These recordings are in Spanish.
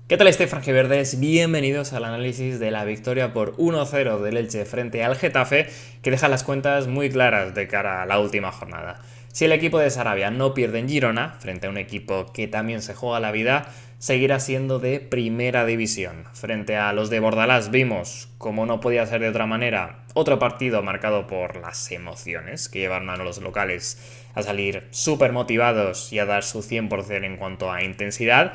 ¿Qué tal estáis, franjiverdes? Bienvenidos al análisis de la victoria por 1-0 del Elche frente al Getafe, que deja las cuentas muy claras de cara a la última jornada. Si el equipo de Sarabia no pierde en Girona, frente a un equipo que también se juega la vida, seguirá siendo de primera división. Frente a los de Bordalás vimos, como no podía ser de otra manera, otro partido marcado por las emociones que llevaron a los locales a salir súper motivados y a dar su 100% en cuanto a intensidad,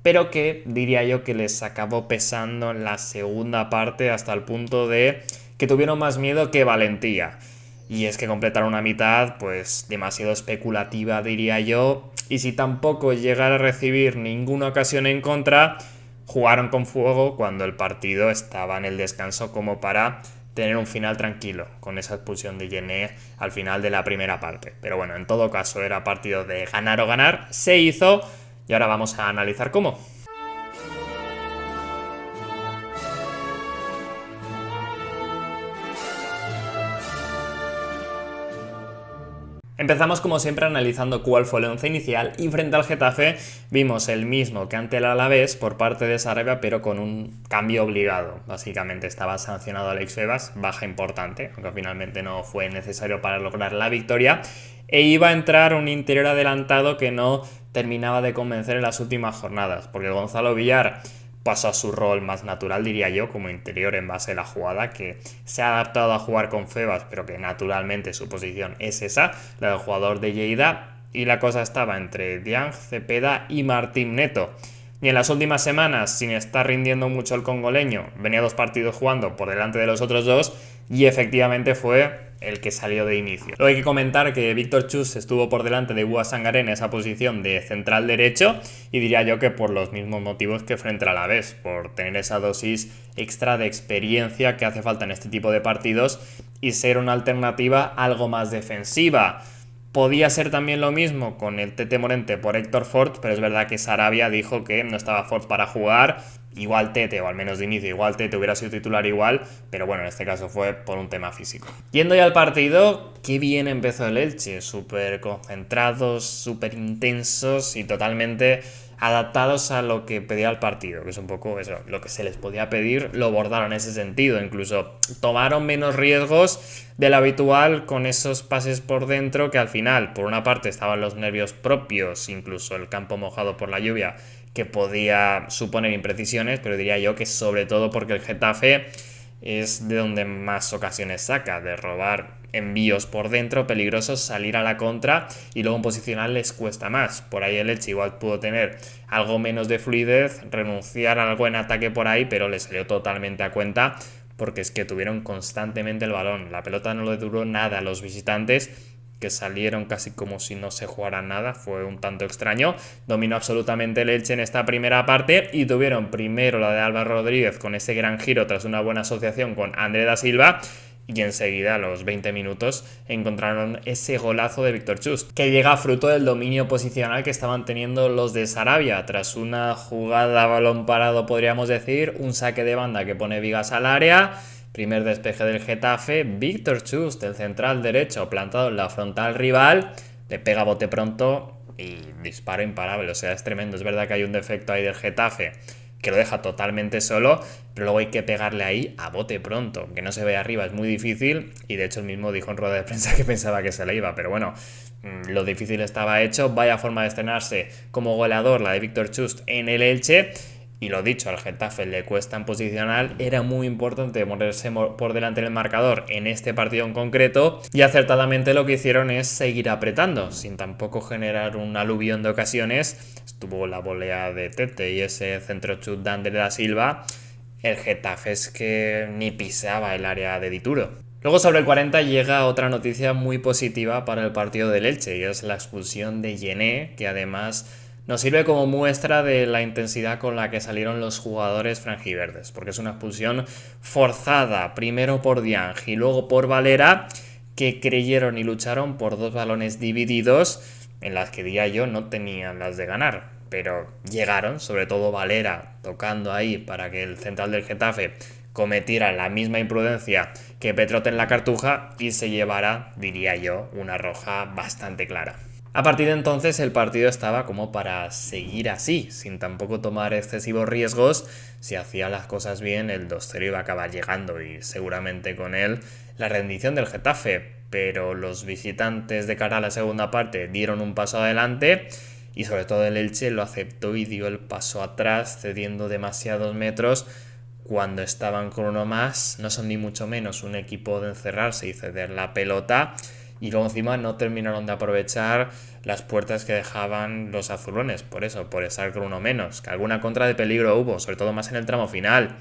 pero que diría yo que les acabó pesando en la segunda parte hasta el punto de que tuvieron más miedo que valentía. Y es que completaron una mitad pues demasiado especulativa, diría yo, y si tampoco llegar a recibir ninguna ocasión en contra, jugaron con fuego cuando el partido estaba en el descanso como para tener un final tranquilo con esa expulsión de Yené al final de la primera parte. Pero bueno, en todo caso era partido de ganar o ganar, se hizo y ahora vamos a analizar cómo. Empezamos como siempre analizando cuál fue el once inicial y frente al Getafe vimos el mismo que ante el Alavés por parte de Sarabia, pero con un cambio obligado. Básicamente estaba sancionado Alex Febas, baja importante, aunque finalmente no fue necesario para lograr la victoria, e iba a entrar un interior adelantado que no terminaba de convencer en las últimas jornadas, porque Gonzalo Villar pasó a su rol más natural, diría yo, como interior en base a la jugada, que se ha adaptado a jugar con Febas, pero que naturalmente su posición es esa, la del jugador de Lleida, y la cosa estaba entre Diang, Cepeda y Martín Neto. Y en las últimas semanas, sin estar rindiendo mucho el congoleño, venía dos partidos jugando por delante de los otros dos y efectivamente fue el que salió de inicio. Luego hay que comentar que Víctor Chus estuvo por delante de Bua Sangaré en esa posición de central derecho y diría yo que por los mismos motivos que frente al Alavés, por tener esa dosis extra de experiencia que hace falta en este tipo de partidos y ser una alternativa algo más defensiva. Podía ser también lo mismo con el Tete Morente por Héctor Ford, pero es verdad que Sarabia dijo que no estaba Ford para jugar. Igual Tete, o al menos de inicio, igual Tete hubiera sido titular igual, pero bueno, en este caso fue por un tema físico. Yendo ya al partido, qué bien empezó el Elche, súper concentrados, súper intensos y totalmente adaptados a lo que pedía el partido, que es un poco eso, lo que se les podía pedir, lo bordaron en ese sentido, incluso tomaron menos riesgos del habitual con esos pases por dentro que al final, por una parte estaban los nervios propios, incluso el campo mojado por la lluvia, que podía suponer imprecisiones, pero diría yo que sobre todo porque el Getafe es de donde más ocasiones saca, de robar envíos por dentro peligrosos, salir a la contra y luego en posicional les cuesta más. Por ahí el Elche igual pudo tener algo menos de fluidez, renunciar al buen ataque por ahí, pero le salió totalmente a cuenta porque es que tuvieron constantemente el balón. La pelota no le duró nada a los visitantes, que salieron casi como si no se jugara nada, fue un tanto extraño. Dominó absolutamente el Elche en esta primera parte y tuvieron primero la de Álvaro Rodríguez con ese gran giro tras una buena asociación con André da Silva, y enseguida a los 20 minutos encontraron ese golazo de Víctor Chust, que llega fruto del dominio posicional que estaban teniendo los de Sarabia tras una jugada a balón parado, podríamos decir, un saque de banda que pone vigas al área. Primer despeje del Getafe, Víctor Chust, el central derecho, plantado en la frontal rival, le pega bote pronto y disparo imparable, o sea, es tremendo. Es verdad que hay un defecto ahí del Getafe que lo deja totalmente solo, pero luego hay que pegarle ahí a bote pronto, que no se ve arriba, es muy difícil, y de hecho él mismo dijo en rueda de prensa que pensaba que se le iba, pero bueno, lo difícil estaba hecho. Vaya forma de estrenarse como goleador la de Víctor Chust en el Elche. Y lo dicho, al Getafe le cuesta en posicional, era muy importante ponerse por delante del marcador en este partido en concreto y acertadamente lo que hicieron es seguir apretando, sin tampoco generar un aluvión de ocasiones. Estuvo la volea de Tete y ese centro chut de André da Silva. El Getafe es que ni pisaba el área de Dituro. Luego sobre el 40 llega otra noticia muy positiva para el partido del Elche y es la expulsión de Yené, que además nos sirve como muestra de la intensidad con la que salieron los jugadores franjiverdes, porque es una expulsión forzada, primero por Diang y luego por Valera, que creyeron y lucharon por dos balones divididos en las que diría yo no tenían las de ganar, pero llegaron, sobre todo Valera, tocando ahí para que el central del Getafe cometiera la misma imprudencia que Petrote en la Cartuja y se llevara, diría yo, una roja bastante clara. A partir de entonces el partido estaba como para seguir así, sin tampoco tomar excesivos riesgos. Si hacía las cosas bien, el 2-0 iba a acabar llegando y seguramente con él la rendición del Getafe. Pero los visitantes de cara a la segunda parte dieron un paso adelante y sobre todo el Elche lo aceptó y dio el paso atrás, cediendo demasiados metros cuando estaban con uno más. No son ni mucho menos un equipo de encerrarse y ceder la pelota. Y luego encima no terminaron de aprovechar las puertas que dejaban los azulones. Por eso, por estar con uno menos. Que alguna contra de peligro hubo, sobre todo más en el tramo final.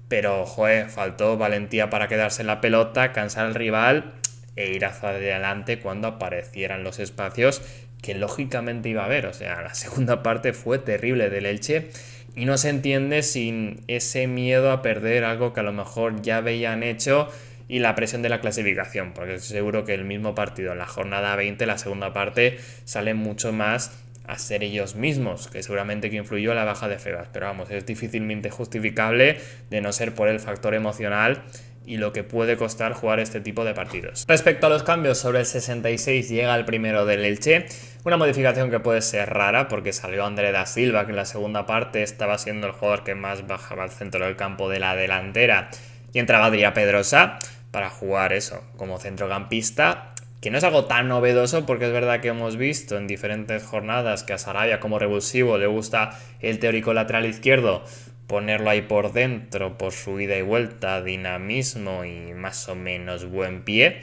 Pero, joder, faltó valentía para quedarse en la pelota, cansar al rival e ir hacia adelante cuando aparecieran los espacios que lógicamente iba a haber. O sea, la segunda parte fue terrible del Elche y no se entiende sin ese miedo a perder algo que a lo mejor ya habían hecho y la presión de la clasificación, porque estoy seguro que el mismo partido en la jornada 20, la segunda parte, sale mucho más a ser ellos mismos, que seguramente que influyó la baja de Febas, pero vamos, es difícilmente justificable de no ser por el factor emocional y lo que puede costar jugar este tipo de partidos. Respecto a los cambios, sobre el 66 llega el primero del Elche, una modificación que puede ser rara porque salió André da Silva, que en la segunda parte estaba siendo el jugador que más bajaba al centro del campo de la delantera, y entraba Adrià Pedrosa para jugar eso como centrocampista, que no es algo tan novedoso porque es verdad que hemos visto en diferentes jornadas que a Sarabia como revulsivo le gusta el teórico lateral izquierdo ponerlo ahí por dentro por su ida y vuelta, dinamismo y más o menos buen pie,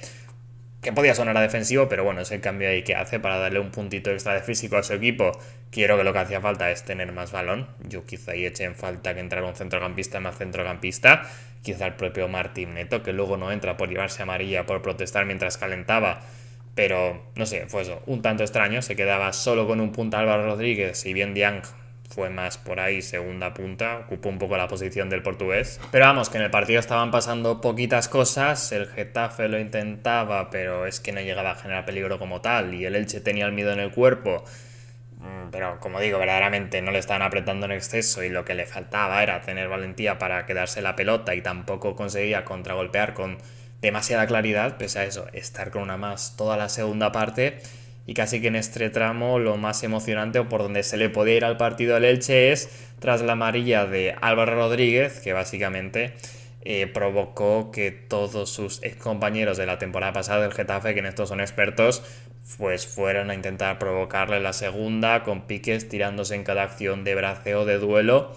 que podía sonar a defensivo, pero bueno, es el cambio ahí que hace para darle un puntito extra de físico a su equipo. Quiero que lo que hacía falta es tener más balón. Yo quizá ahí eche en falta que entrara un centrocampista más centrocampista. Quizá el propio Martín Neto, que luego no entra por llevarse amarilla, por protestar mientras calentaba. Pero, no sé, fue eso, un tanto extraño. Se quedaba solo con un punta Álvaro Rodríguez, si bien Diang fue más por ahí, segunda punta, ocupó un poco la posición del portugués. Pero vamos, que en el partido estaban pasando poquitas cosas, el Getafe lo intentaba, pero es que no llegaba a generar peligro como tal, y el Elche tenía el miedo en el cuerpo. Pero como digo, verdaderamente no le estaban apretando en exceso y lo que le faltaba era tener valentía para quedarse la pelota y tampoco conseguía contragolpear con demasiada claridad, pese a eso, estar con una más toda la segunda parte. Y casi que en este tramo lo más emocionante o por donde se le podía ir al partido al Elche es tras la amarilla de Álvaro Rodríguez, que básicamente provocó que todos sus compañeros de la temporada pasada del Getafe, que en esto son expertos, pues fueron a intentar provocarle la segunda con Piques tirándose en cada acción de braceo de duelo.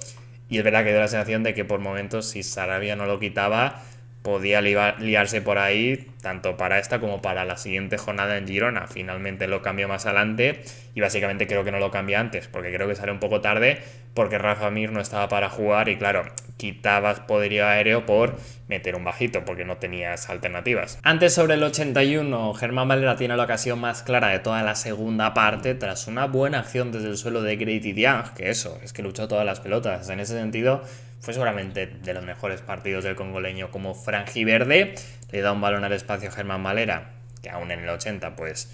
Y es verdad que dio la sensación de que por momentos si Sarabia no lo quitaba podía liarse por ahí, tanto para esta como para la siguiente jornada en Girona. Finalmente lo cambió más adelante y básicamente creo que no lo cambia antes, porque creo que sale un poco tarde, porque Rafa Mir no estaba para jugar y claro, quitabas poderío aéreo por meter un bajito, porque no tenías alternativas. Antes, sobre el 81, Germán Valera tiene la ocasión más clara de toda la segunda parte, tras una buena acción desde el suelo de Grady Diang, que eso, es que luchó todas las pelotas. En ese sentido, fue seguramente de los mejores partidos del congoleño como franjiverde. Le da un balón al espacio a Germán Valera, que aún en el 80 pues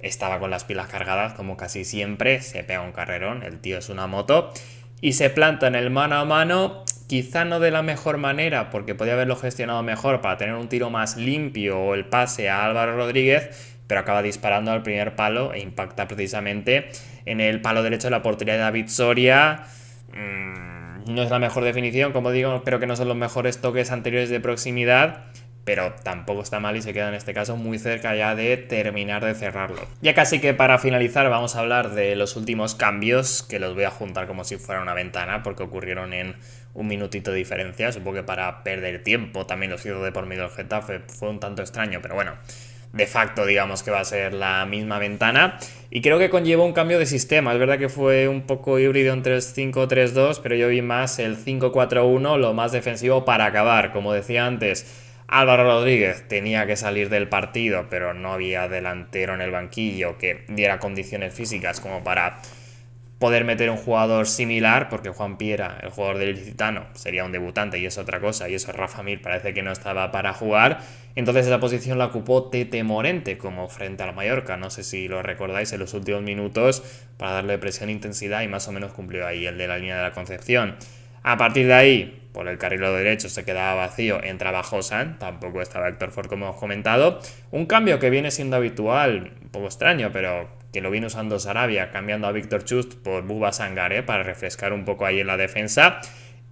estaba con las pilas cargadas como casi siempre, se pega un carrerón, el tío es una moto, y se planta en el mano a mano, quizá no de la mejor manera porque podía haberlo gestionado mejor para tener un tiro más limpio o el pase a Álvaro Rodríguez, pero acaba disparando al primer palo e impacta precisamente en el palo derecho de la portería de David Soria. No es la mejor definición, como digo, creo que no son los mejores toques anteriores de proximidad, pero tampoco está mal y se queda en este caso muy cerca ya de terminar de cerrarlo. Ya casi que para finalizar vamos a hablar de los últimos cambios, que los voy a juntar como si fuera una ventana, porque ocurrieron en un minutito de diferencia, supongo que para perder tiempo. También los hizo de por medio del Getafe, fue un tanto extraño, pero bueno, de facto digamos que va a ser la misma ventana y creo que conlleva un cambio de sistema. Es verdad que fue un poco híbrido entre el 5-3-2, pero yo vi más el 5-4-1, lo más defensivo para acabar. Como decía antes, Álvaro Rodríguez tenía que salir del partido, pero no había delantero en el banquillo que diera condiciones físicas como para poder meter un jugador similar, porque Juan Piera, el jugador del Ilicitano, sería un debutante y es otra cosa, y eso Rafa Mir parece que no estaba para jugar. Entonces esa posición la ocupó Tete Morente, como frente al Mallorca, no sé si lo recordáis, en los últimos minutos, para darle presión e intensidad, y más o menos cumplió ahí el de la línea de la Concepción. A partir de ahí, por el carril derecho se quedaba vacío, entraba Josan, tampoco estaba Héctor Ford como hemos comentado. Un cambio que viene siendo habitual, un poco extraño, pero que lo viene usando Sarabia, cambiando a Víctor Chust por Buba Sangaré para refrescar un poco ahí en la defensa.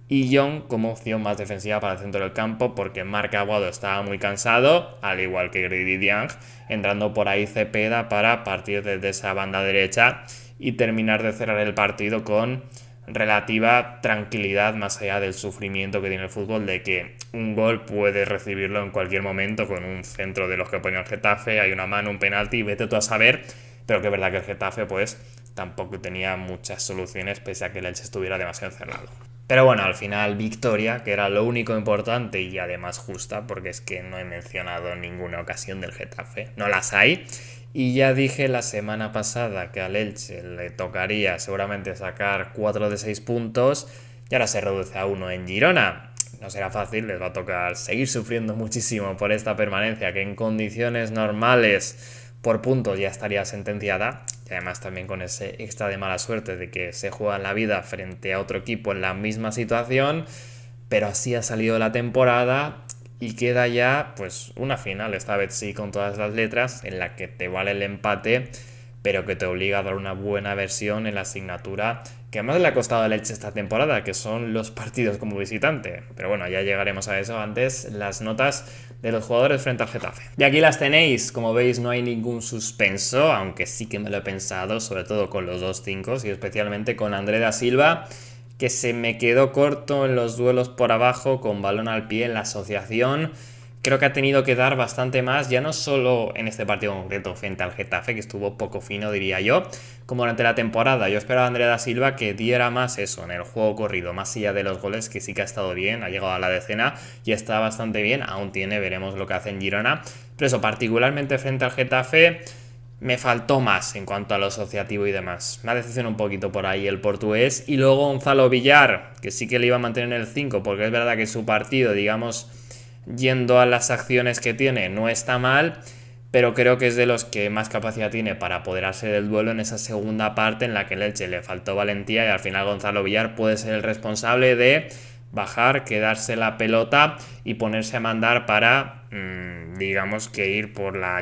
Y Young como opción más defensiva para el centro del campo, porque Marc Aguado estaba muy cansado, al igual que Grady Dieng, entrando por ahí Cepeda para partir desde esa banda derecha y terminar de cerrar el partido con relativa tranquilidad, más allá del sufrimiento que tiene el fútbol, de que un gol puedes recibirlo en cualquier momento con un centro de los que pone el Getafe, hay una mano, un penalti, vete tú a saber, pero que es verdad que el Getafe pues tampoco tenía muchas soluciones pese a que el Elche estuviera demasiado encerrado. Pero bueno, al final victoria, que era lo único importante y además justa, porque es que no he mencionado ninguna ocasión del Getafe, no las hay. Y ya dije la semana pasada que al Elche le tocaría seguramente sacar 4 de 6 puntos y ahora se reduce a 1 en Girona. No será fácil, les va a tocar seguir sufriendo muchísimo por esta permanencia que en condiciones normales por puntos ya estaría sentenciada, y además también con ese extra de mala suerte de que se juega la vida frente a otro equipo en la misma situación, pero así ha salido la temporada y queda ya pues una final, esta vez sí con todas las letras, en la que te vale el empate, pero que te obliga a dar una buena versión en la asignatura que más le ha costado el Elche esta temporada, que son los partidos como visitante. Pero bueno, ya llegaremos a eso. Antes, las notas de los jugadores frente al Getafe. Y aquí las tenéis. Como veis, no hay ningún suspenso, aunque sí que me lo he pensado, sobre todo con los 2-5 y especialmente con André da Silva, que se me quedó corto en los duelos por abajo con balón al pie en la asociación. Creo que ha tenido que dar bastante más, ya no solo en este partido concreto frente al Getafe, que estuvo poco fino, diría yo, como durante la temporada. Yo esperaba a André da Silva que diera más eso en el juego corrido, más allá de los goles, que sí que ha estado bien, ha llegado a la decena y está bastante bien, aún tiene, veremos lo que hace en Girona. Pero eso, particularmente frente al Getafe, me faltó más en cuanto a lo asociativo y demás. Me ha decepcionado un poquito por ahí el portugués. Y luego Gonzalo Villar, que sí que le iba a mantener en el 5, porque es verdad que su partido, digamos, yendo a las acciones que tiene, no está mal, pero creo que es de los que más capacidad tiene para apoderarse del duelo en esa segunda parte en la que el Elche le faltó valentía y al final Gonzalo Villar puede ser el responsable de bajar, quedarse la pelota y ponerse a mandar para digamos que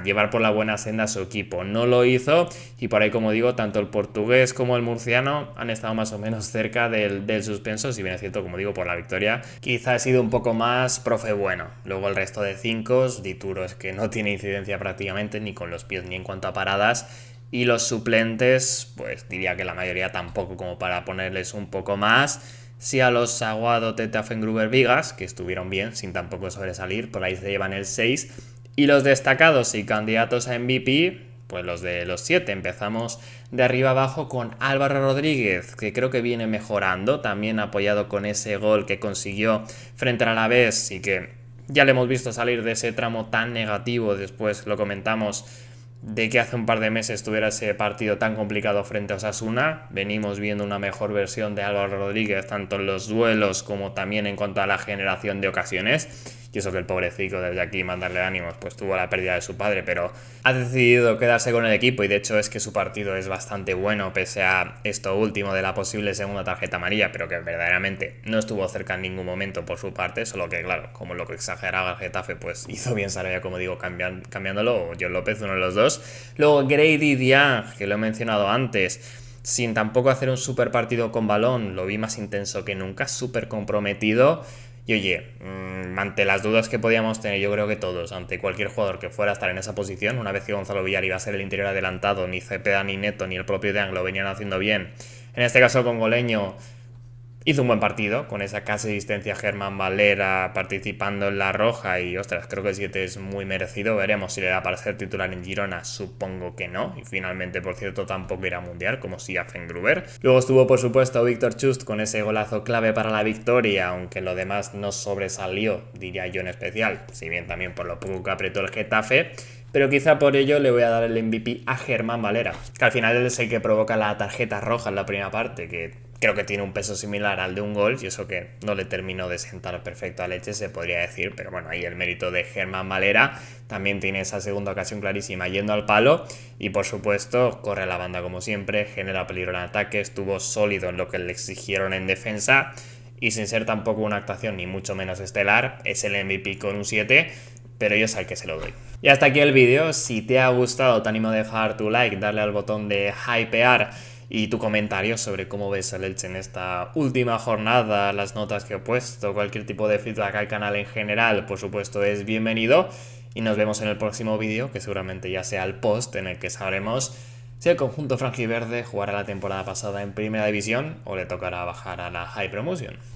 llevar por la buena senda a su equipo. No lo hizo y por ahí, como digo, tanto el portugués como el murciano han estado más o menos cerca del suspenso, si bien es cierto, como digo, por la victoria quizá ha sido un poco más profe bueno. Luego el resto de 5, Dituro es que no tiene incidencia prácticamente ni con los pies ni en cuanto a paradas, y los suplentes pues diría que la mayoría tampoco, como para ponerles un poco más. Sí, a los Aguado, Teta, Fengruber, Vigas, que estuvieron bien, sin tampoco sobresalir, por ahí se llevan el 6. Y los destacados y candidatos a MVP, pues los de los 7. Empezamos de arriba abajo con Álvaro Rodríguez, que creo que viene mejorando, también apoyado con ese gol que consiguió frente al Alavés y que ya le hemos visto salir de ese tramo tan negativo, después lo comentamos, de que hace un par de meses tuviera ese partido tan complicado frente a Osasuna. Venimos viendo una mejor versión de Álvaro Rodríguez, tanto en los duelos como también en cuanto a la generación de ocasiones. Y eso que el pobrecito, desde aquí mandarle ánimos, pues tuvo la pérdida de su padre, pero ha decidido quedarse con el equipo y de hecho es que su partido es bastante bueno, pese a esto último de la posible segunda tarjeta amarilla, pero que verdaderamente no estuvo cerca en ningún momento por su parte, solo que claro, como lo que exageraba el Getafe, pues hizo bien Sarabia, como digo, cambiándolo, o John López, uno de los dos. Luego Grady Dieng, que lo he mencionado antes, sin tampoco hacer un super partido con balón, lo vi más intenso que nunca, súper comprometido. Y oye, ante las dudas que podíamos tener, yo creo que todos, ante cualquier jugador que fuera a estar en esa posición, una vez que Gonzalo Villar iba a ser el interior adelantado, ni Cepeda, ni Neto, ni el propio Dieng lo venían haciendo bien. En este caso, congoleño hizo un buen partido, con esa casi asistencia Germán Valera participando en la roja y ostras, creo que el 7 es muy merecido. Veremos si le da para ser titular en Girona, supongo que no. Y finalmente, por cierto, tampoco irá a Mundial, como si a Fengruber. Luego estuvo, por supuesto, Víctor Chust con ese golazo clave para la victoria, aunque lo demás no sobresalió, diría yo en especial, si bien también por lo poco que apretó el Getafe. Pero quizá por ello le voy a dar el MVP a Germán Valera, que al final es el que provoca la tarjeta roja en la primera parte, que creo que tiene un peso similar al de un gol, y eso que no le terminó de sentar perfecto a Leche, se podría decir, pero bueno, ahí el mérito de Germán Valera, también tiene esa segunda ocasión clarísima yendo al palo, y por supuesto corre a la banda como siempre, genera peligro en ataque, estuvo sólido en lo que le exigieron en defensa, y sin ser tampoco una actuación ni mucho menos estelar, es el MVP con un 7, pero yo sé al que se lo doy. Y hasta aquí el vídeo. Si te ha gustado, te animo a dejar tu like, darle al botón de hypear y tu comentario sobre cómo ves el Elche en esta última jornada, las notas que he puesto, cualquier tipo de feedback al canal en general, por supuesto, es bienvenido. Y nos vemos en el próximo vídeo, que seguramente ya sea el post, en el que sabremos si el conjunto franjiverde jugará la temporada pasada en Primera División o le tocará bajar a la High Promotion.